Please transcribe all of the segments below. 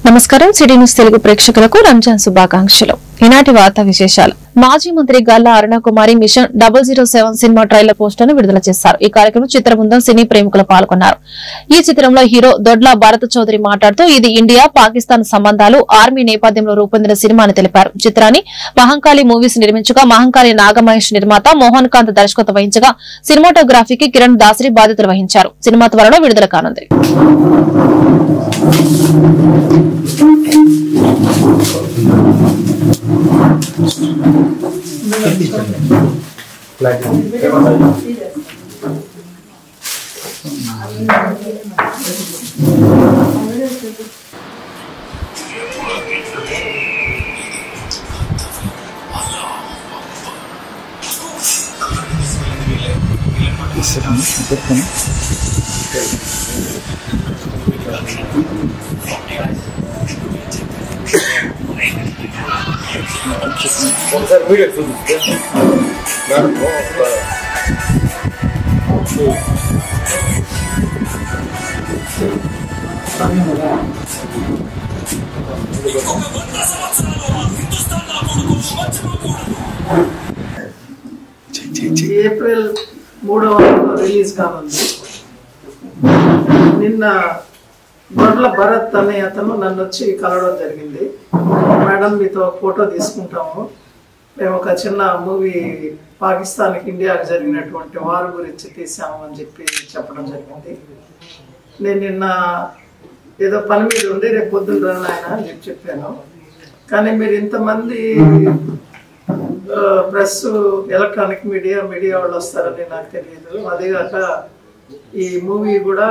నమస్కారం city news Telugu ప్రేక్షకులకు రంజాన్ శుభాకాంక్షలు. ఈనాటి వార్తా విశేషాలు. మాజీ మంత్రి Galla Arunakumari mission 007 cinema trailer poster ను విడుదల చేశారు. ఈ కార్యక్రమం చిత్ర బృందం సినీ ప్రేమికులు పాల్గొన్నారు. ఈ చిత్రంలో హీరో దొడ్ల భరత్ చౌదరి మాట్లాడుతూ ఇది ఇండియా పాకిస్తాన్ సంబంధాలు ఆర్మీ నేపథ్యంలో రూపొందిన సినిమా అని తెలిపారు. చిత్రాన్ని మహంకాళి మూవీస్ నిర్మించగా మహంకాళి నాగమహేష్ నిర్మాత మోహన్ కాంత్ దర్శకత్వం వహించగా సినిమాటోగ్రఫీకి కిరణ్ దాసరి బాధ్యతలు వహించారు. సినిమా త్వరలో విడుదల కానుంది. ఏప్రిల్ 3వ రిలీజ్ కానుంది. నిన్న దొడ్ల భరత్ అనే అతను నన్ను వచ్చి కలవడం జరిగింది. మేడం మీతో ఫోటో తీసుకుంటాము, మేము ఒక చిన్న మూవీ పాకిస్తాన్కి ఇండియాకి జరిగినటువంటి వార్ గురించి తీసాము అని చెప్పడం జరిగింది. నేను నిన్న ఏదో పని మీద ఉండి రేపు పొద్దున్న రాను ఆయన అని చెప్పాను. కానీ మీరు ఇంతమంది ప్రెస్ ఎలక్ట్రానిక్ మీడియా వాళ్ళు వస్తారని నాకు తెలియదు. అదేగాక ఈ మూవీ కూడా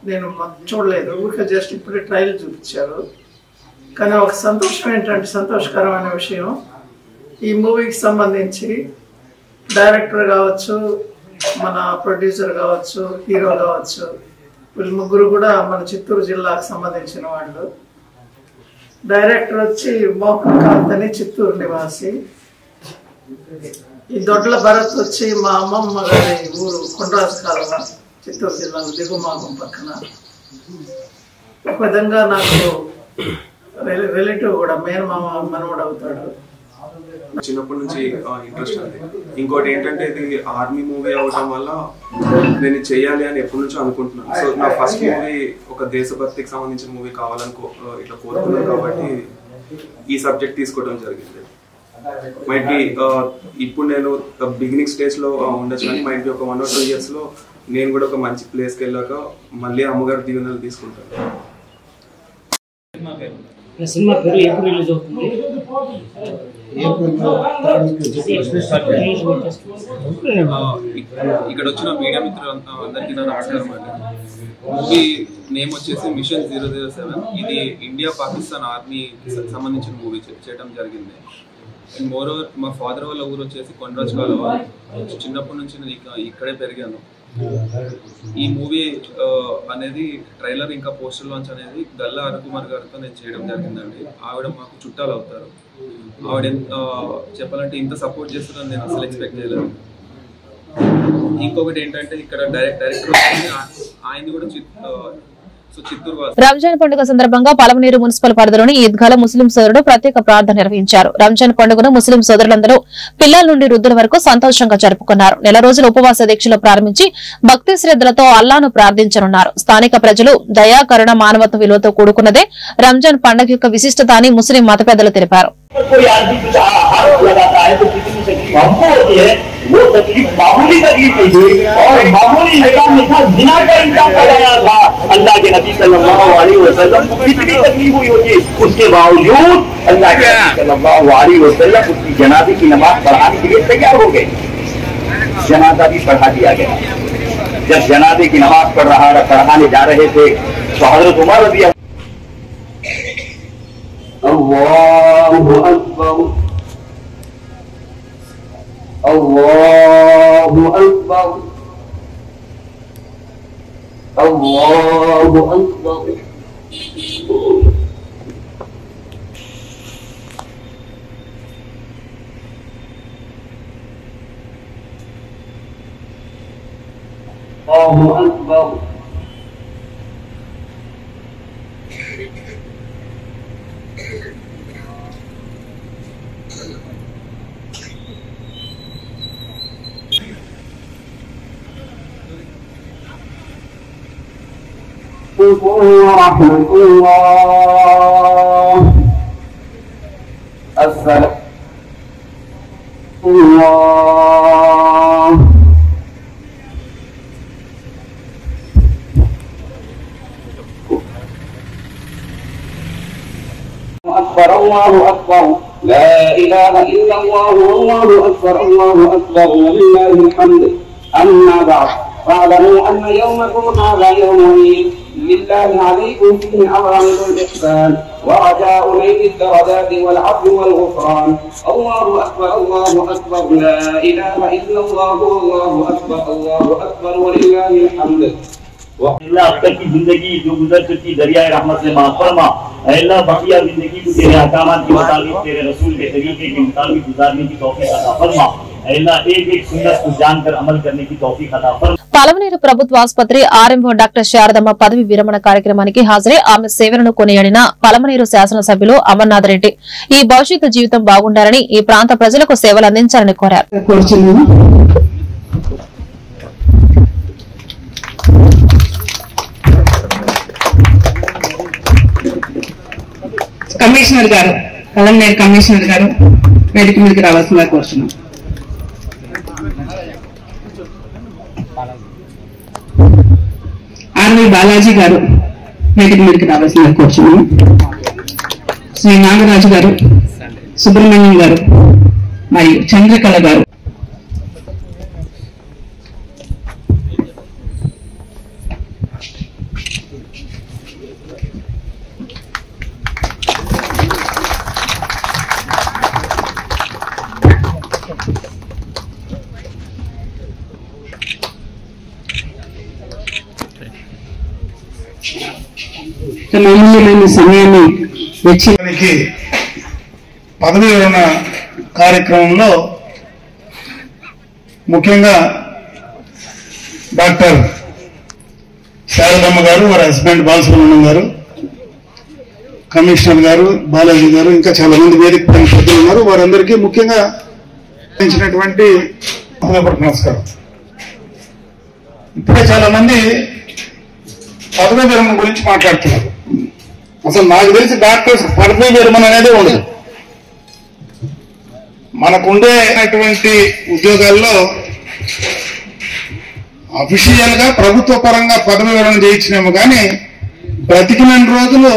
నేను చూడలేదు, ఊరికే జస్ట్ ఇప్పుడే ట్రయల్ చూపించారు. కానీ ఒక సంతోషం ఏంటంటే, సంతోషకరమైన విషయం, ఈ మూవీకి సంబంధించి డైరెక్టర్ కావచ్చు, మన ప్రొడ్యూసర్ కావచ్చు, హీరో కావచ్చు, వీళ్ళు ముగ్గురు కూడా మన చిత్తూరు జిల్లాకు సంబంధించిన వాళ్ళు. డైరెక్టర్ వచ్చి మోహన్ కాంత్ అని చిత్తూరు నివాసి. ఈ దొడ్ల భరత్ వచ్చి మా అమ్మమ్మ గారి ఊరు కొండరాజు కాలువ, చిత్తూరు జిల్లాలో దిగుమాగం పక్కన. ఒక విధంగా నాకు రిలేటివ్ కూడా, మేనమామ మనవడు అవుతాడు. చిన్నప్పటి నుంచి ఇంట్రెస్ట్ ఉంది. ఇంకోటి ఏంటంటే ఇది ఆర్మీ మూవీ అవడం వల్ల నేను చెయ్యాలి అని ఎప్పటి నుంచో అనుకుంటున్నాను. సో నా ఫస్ట్ మూవీ ఒక దేశభక్తికి సంబంధించిన మూవీ కావాలని ఇట్లా కోరుకున్నాను. కాబట్టి ఈ సబ్జెక్ట్ తీసుకోవడం జరిగింది. మైట్ బి ఇప్పుడు నేను బిగినింగ్ స్టేజ్ లో ఉండొచ్చు, కానీ మైట్ బి ఒక 1 or 2 years లో నేను కూడా ఒక మంచి ప్లేస్కి వెళ్ళాక మళ్ళీ అమ్మగారి దీవెనలు తీసుకుంటాను. సినిమా పేరు ఎప్పుడు రిలీజ్ అవుతుంది? ఇక్కడ వచ్చిన మీడియా మిత్రులు అందరికీ నా నమస్కారం అండి. మూవీ నేమ్ వచ్చేసి మిషన్ 007. ఇది ఇండియా పాకిస్తాన్ ఆర్మీ సంబంధించిన మూవీ చేయడం జరిగింది. అండ్ మోర్ ఓవర్ మా ఫాదర్ వాళ్ళ ఊరు వచ్చేసి కొండరాజు కాలువ. చిన్నప్పటి నుంచి నేను ఇక్కడే పెరిగాను. ఈ మూవీ అనేది ట్రైలర్ ఇంకా పోస్టర్ లాంచ్ అనేది గల్లా అరుణకుమార్ గారితో నేను చేయడం జరిగిందండి. ఆవిడ మాకు చుట్టాలు అవుతారు. ఆవిడ చెప్పాలంటే ఇంత సపోర్ట్ చేస్తుందని నేను అసలు ఎక్స్పెక్ట్ చేయలేదు. ఇంకొకటి ఏంటంటే ఇక్కడ డైరెక్టర్ ఆయన కూడా రంజాన్ పండుగ సందర్భంగా పలమనేరు మున్సిపల్ పరిధిలోని ఈద్గాలో ముస్లిం సోదరుడు ప్రత్యేక ప్రార్థన నిర్వహించారు. రంజాన్ పండుగను ముస్లిం సోదరులందరూ పిల్లల నుండి వృద్ధుల వరకు సంతోషంగా జరుపుకున్నారు. నెల రోజుల ఉపవాస దీక్షలు ప్రారంభించి భక్తి శ్రద్ధలతో అల్లాను ప్రార్థించనున్నారు. స్థానిక ప్రజలు దయా, కరుణ, మానవత్వ విలువతో కూడుకున్నదే రంజాన్ పండుగ యొక్క విశిష్టత అని ముస్లిం మత పెద్దలు తెలిపారు. वो तकलीफ मामूली तकलीफ नहीं और मामूली निकाम में था, बिना का इंतजाम कराया था। अल्लाह के नबी सल्लल्लाहु अलैहि वसल्लम को कितनी तकलीफ हुई होगी, उसके बावजूद अल्लाह के नबी सल्लल्लाहु अलैहि वसल्लम उसकी जनाजे की नमाज पढ़ाने के लिए तैयार हो गए। जनाजा भी पढ़ा दिया गया। जब जनाजे की नमाज पढ़ाने जा रहे थे तो हजरत उमर रज़ी अल्लाहु Akbar Allahu Akbar Allahu Akbar Allahu Akbar عليكم ورحمة الله. السلام الله أكبر الله أكبر لا إله إلا الله والله أكبر الله أكبر ولله الحمد. أما بعد فاعلموا أن يومكم هذا يوم عيد لله عليكم فيه عوامل الإحسان ورجاء نيل الدرجات والعفو والغفران. الله أكبر الله أكبر لا إله إلا الله والله أكبر ولله الحمد. अल्लाह अब तक की जिंदगी जो गुजर चुकी दरियाए रहमत से माफ फरमा। अल्लाह बकिया जिंदगी को तेरे अहकामात के मुताबिक तेरे रसूल के तरीके के मुताबिक गुजारने की तौफीक अता फरमा। अल्लाह एक एक सुन्नत को जानकर अमल करने की तौफीक अता फरमा। పలమనేరు ప్రభుత్వ ఆసుపత్రి ఆర్ఎంఓ డాక్టర్ శారదమ్మ పదవి విరమణ కార్యక్రమానికి హాజరై ఆమె సేవలను కొనియాడిన పలమనేరు శాసనసభ్యులు అమర్నాథ్ రెడ్డి ఈ భవిష్యత్తు జీవితం బాగుండాలని ఈ ప్రాంత ప్రజలకు సేవలు అందించాలని కోరారు. కమిషనర్ గారు పలమనేరు కమిషనర్ గారు వేదిక మీదకి రావాల్సిందిగా కోరుతున్నాం. ఆర్వి బాలాజీ గారు వేదిక మీదకి రావాల్సిందిగా కోరుతున్నాం. శ్రీ నాగరాజు గారు, సుబ్రహ్మణ్యం గారు మరియు చంద్రకళ గారు. అమూల్యమైన సమయాన్ని వెచ్చించడానికి పదవి విరమణ కార్యక్రమంలో ముఖ్యంగా డాక్టర్ శారదమ్మ గారు, వారి హస్బెండ్ బాలసుబ్రహ్మణ్యం గారు, కమిషనర్ గారు, బాలాజీ గారు, ఇంకా చాలా మంది వేదిక సభ్యులు ఉన్నారు. వారందరికీ ముఖ్యంగా నమస్కారం. ఇప్పుడే చాలా మంది పదవి విరమణ గురించి మాట్లాడుతున్నారు. అసలు నాకు తెలిసి డాక్టర్స్ పదవి విరమణ అనేది ఉండదు. మనకుండేటువంటి ఉద్యోగాల్లో అఫీషియల్ గా ప్రభుత్వ పరంగా పదవి విరమణ చేయించినేమో కానీ బ్రతికిన రోజులు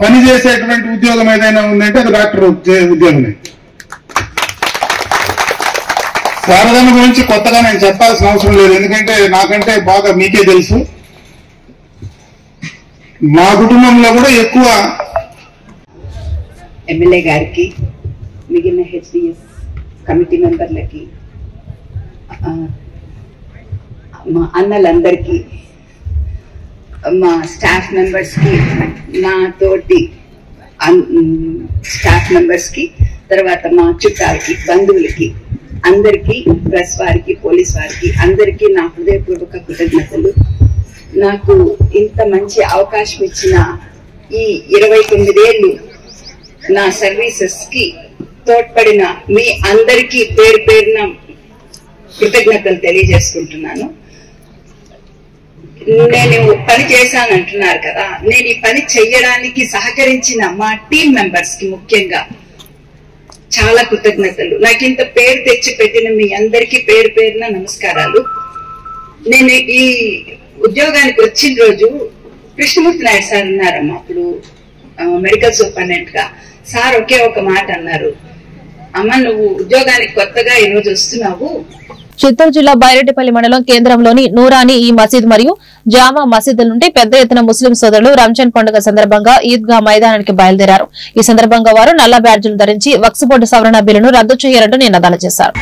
పనిచేసేటువంటి ఉద్యోగం ఏదైనా ఉందంటే అది డాక్టర్ ఉద్యోగమే. శారదమ్మ గురించి కొత్తగా నేను చెప్పాల్సిన అవసరం లేదు, ఎందుకంటే నాకంటే బాగా మీకే తెలుసు. మా కుటుంబంలో కూడా ఎక్కువ ఎమ్మెల్యే గారికి, మిగిలిన హెచ్డిఎస్ కమిటీ మెంబర్లకి, మా అన్నలందరికీ, మా స్టాఫ్ మెంబర్స్ కి, మా తోటి స్టాఫ్ మెంబర్స్ కి, తర్వాత మా చుట్టాలకి, బంధువులకి, అందరికీ, ప్రెస్ వారికి, పోలీస్ వారికి అందరికీ నా హృదయపూర్వక కృతజ్ఞతలు. నాకు ఇంత మంచి అవకాశం ఇచ్చిన ఈ 29 ఏళ్ళు నా సర్వీసెస్ కి తోడ్పడిన మీ అందరికీ పేరు పేరున కృతజ్ఞతలు తెలియజేసుకుంటున్నాను. నేను పని చేశానంటున్నారు కదా, నేను ఈ పని చెయ్యడానికి సహకరించిన మా టీం మెంబర్స్ కి ముఖ్యంగా చాలా కృతజ్ఞతలు. నాకు ఇంత పేరు తెచ్చి పెట్టిన మీ అందరికీ పేరు పేరున నమస్కారాలు. నేను ఈ ఉద్యోగానికి వచ్చిన రోజు కృష్ణమూర్తి నాయుడు సార్ ఉన్నారమ్మా, అప్పుడు మెడికల్ సూపరింటెండెంట్ గా. సార్ ఒకే ఒక మాట అన్నారు, అమ్మ నువ్వు ఉద్యోగానికి కొత్తగా ఈ రోజు వస్తున్నావు. చిత్తూరు జిల్లా బైరెడ్డిపల్లి మండలం కేంద్రంలోని నూరాని ఈ మసీద్ మరియు జామా మసీదుల నుండి పెద్ద ఎత్తున ముస్లిం సోదరులు రంజాన్ పండుగ సందర్భంగా ఈద్గా మైదానానికి బయలుదేరారు. ఈ సందర్భంగా వారు నల్ల బ్యాడ్జీలు ధరించి వక్ఫ్ బోర్డు సవరణ బిల్లును రద్దు చేయాలంటూ నినాదాలు చేశారు.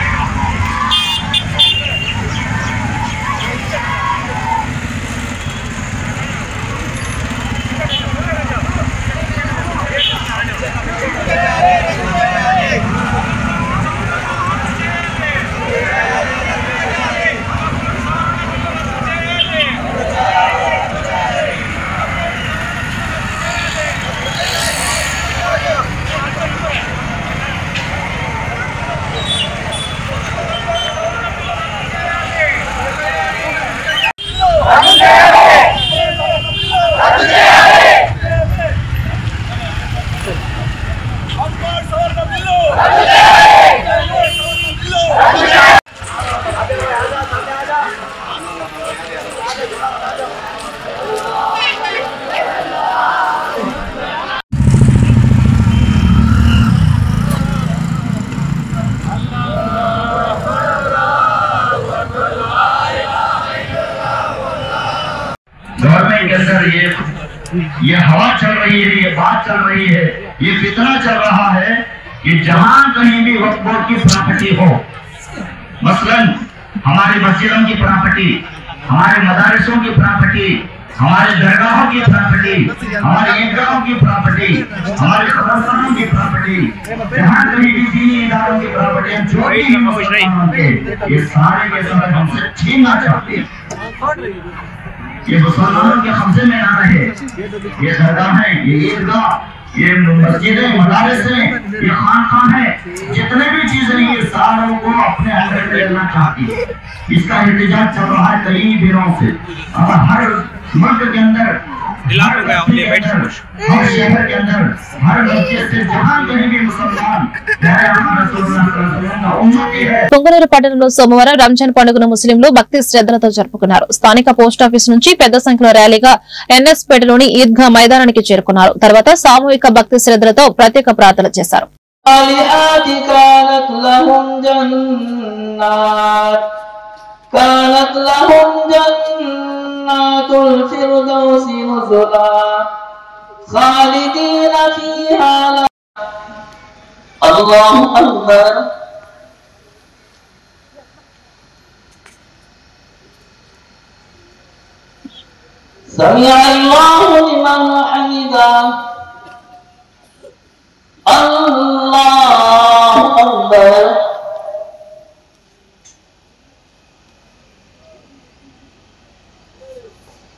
गवर्नमेंट के अंदर ये हवा चल रही है, ये बात चल रही है, ये फितना चल रहा है कि जहां कहीं भी वक्फ बोर्ड की प्रॉपर्टी हो, मसलन हमारे मस्जिदों की प्रॉपर्टी, हमारे मदारिसों की प्रॉपर्टी, हमारे दरगाहों की प्रॉपर्टी, हमारे ईदगाहों की प्रॉपर्टी, हमारे खबरस्तानों की प्रॉपर्टी, जहां कहीं भी दीनी इदारों की प्रॉपर्टी, जो भी मुसलमानों के ये सारे के सारे हमसे छीनना चाहते हैं। ये मुसलमानों के कब्जे में ना रहे। ये दरगाहें, ये ईदगाह, ये मस्जिदें, मदारिस हैं, ये खानखान है, जितने भी चीजें ये सारों को अपने अंदर लेना चाहती है। इसका एहतजाज चल रहा है कई दिनों से। और हर मुल्क के अंदर, हर शहर के अंदर, हर मस्जिद से जहां कहीं भी मुसलमान పొంగనూరు పట్టణంలో సోమవారం రంజాన్ పండుగను ముస్లింలు భక్తి శ్రద్ధలతో జరుపుకున్నారు. స్థానిక పోస్టాఫీస్ నుంచి పెద్ద సంఖ్యలో ర్యాలీగా ఎన్ఎస్ పేటలోని ఈద్గా మైదానానికి చేరుకున్నారు. తర్వాత సామూహిక భక్తి శ్రద్ధలతో ప్రత్యేక ప్రార్థనలు చేశారు. الله أكبر سمع الله لمن حمده الله أكبر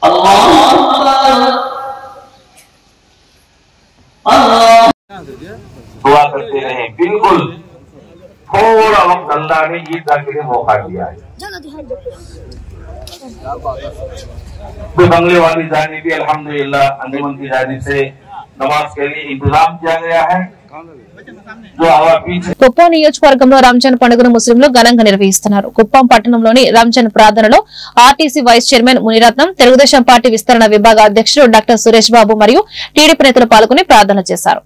الله أكبر الله दुआ करते रहे। बिल्कुल थोड़ा वक्त अल्लाह ने ईद के लिए मौका दिया है। बंगले वाली जानी भी अल्हम्दुलिल्लाह अंजुमन की जानी से नमाज के लिए इंतजाम किया गया है। जो हवा पीछे కుప్పం నియోజకవర్గంలో రంజాన్ పండుగను ముస్లింలు ఘనంగా నిర్వహిస్తున్నారు. కుప్పం పట్టణంలోని రంజాన్ ప్రార్థనలో RTC vice chairman Muniratnam, Telugudesam party విస్తరణ విభాగ అధ్యక్షుడు డాక్టర్ సురేష్ బాబు మరియు టీడీపీ నేతలు పాల్గొని ప్రార్థన చేశారు.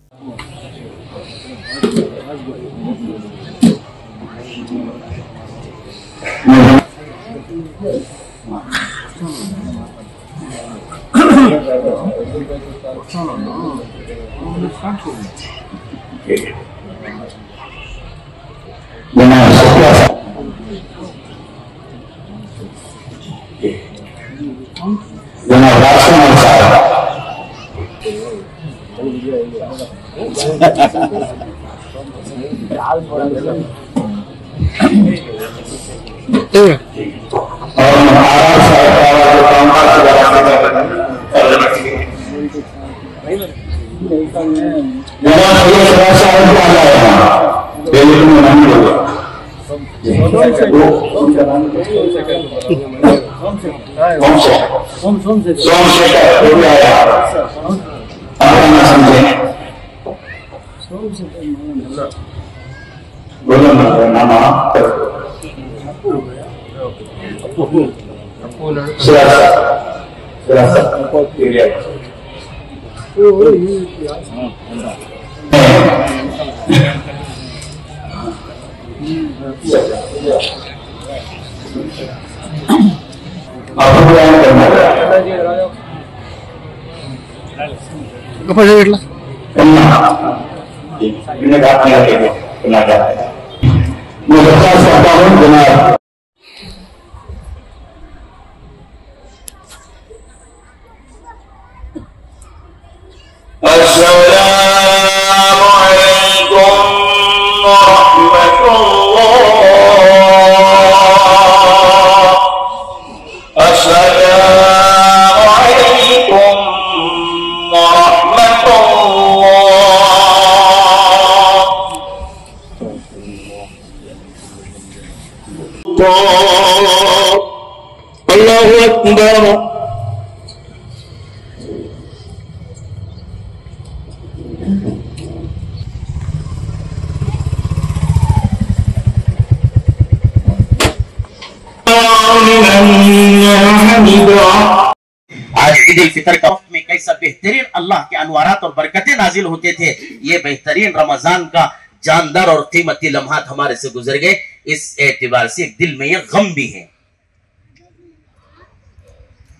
आज ईद उल फितर का वक्त में कैसा बेहतरीन अल्लाह के अनवारात और बरकतें नाजिल होते थे। ये बेहतरीन रमजान का जानदार और कीमती लम्हात हमारे से गुजर गए। इस एतबार से दिल में ये गम भी है।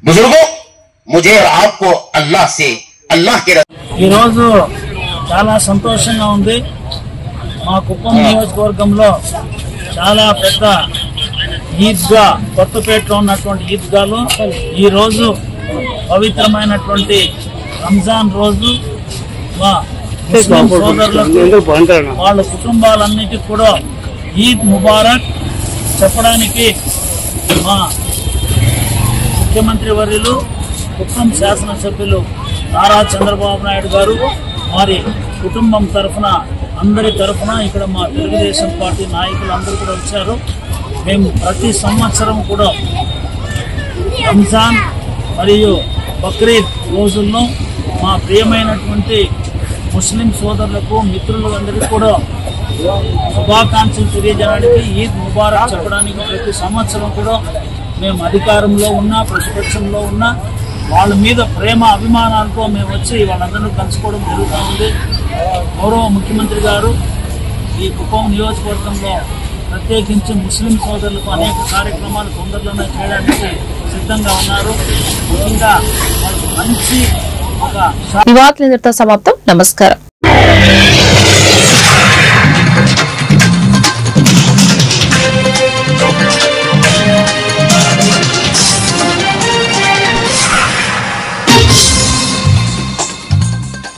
बुजुर्गों, मुझे और आपको अल्लाह से अल्लाह के చాలా సంతోషంగా ఉంది। మా కుప్పం నియోజకవర్గంలో చాలా పెద్ద ఈద్గా కొత్తపేటలో ఉన్నటువంటి ఈద్గాలో ఈ రోజు పవిత్రమైనటువంటి రంజాన్ రోజు మా ముస్లిం సోదరులకు వాళ్ళ కుటుంబాలన్నిటికీ కూడా ఈద్ ముబారక్ చెప్పడానికి మా ముఖ్యమంత్రి వర్యులు కుప్పం శాసనసభ్యులు నారా చంద్రబాబు నాయుడు గారు వారి కుటుంబం తరఫున అందరి తరఫున ఇక్కడ మా తెలుగుదేశం పార్టీ నాయకులు అందరూ కూడా వచ్చారు। మేము ప్రతి సంవత్సరం కూడా రంజాన్ మరియు బక్రీద్ రోజుల్లో మా ప్రియమైనటువంటి ముస్లిం సోదరులకు మిత్రులందరికీ కూడా శుభాకాంక్షలు తెలియజేయడానికి ఈద్ ముబారక్ చెప్పడానికి ప్రతి సంవత్సరం కూడా మేము అధికారంలో ఉన్నా ప్రతిపక్షంలో ఉన్నా వాళ్ళ మీద ప్రేమ అభిమానాలతో మేము వచ్చి వాళ్ళందరూ కలుసుకోవడం జరుగుతూ ఉంది। గౌరవ ముఖ్యమంత్రి గారు ఈ కుప్పం నియోజకవర్గంలో ప్రత్యేకించి ముస్లిం సోదరులకు అనేక కార్యక్రమాలు తొందరలోనే చేయడానికి సిద్ధంగా ఉన్నారు। ముఖ్యంగా వాళ్ళకి మంచి ఒక ఈ వార్తలు ఇంతటితో సమాప్తం। నమస్కారం।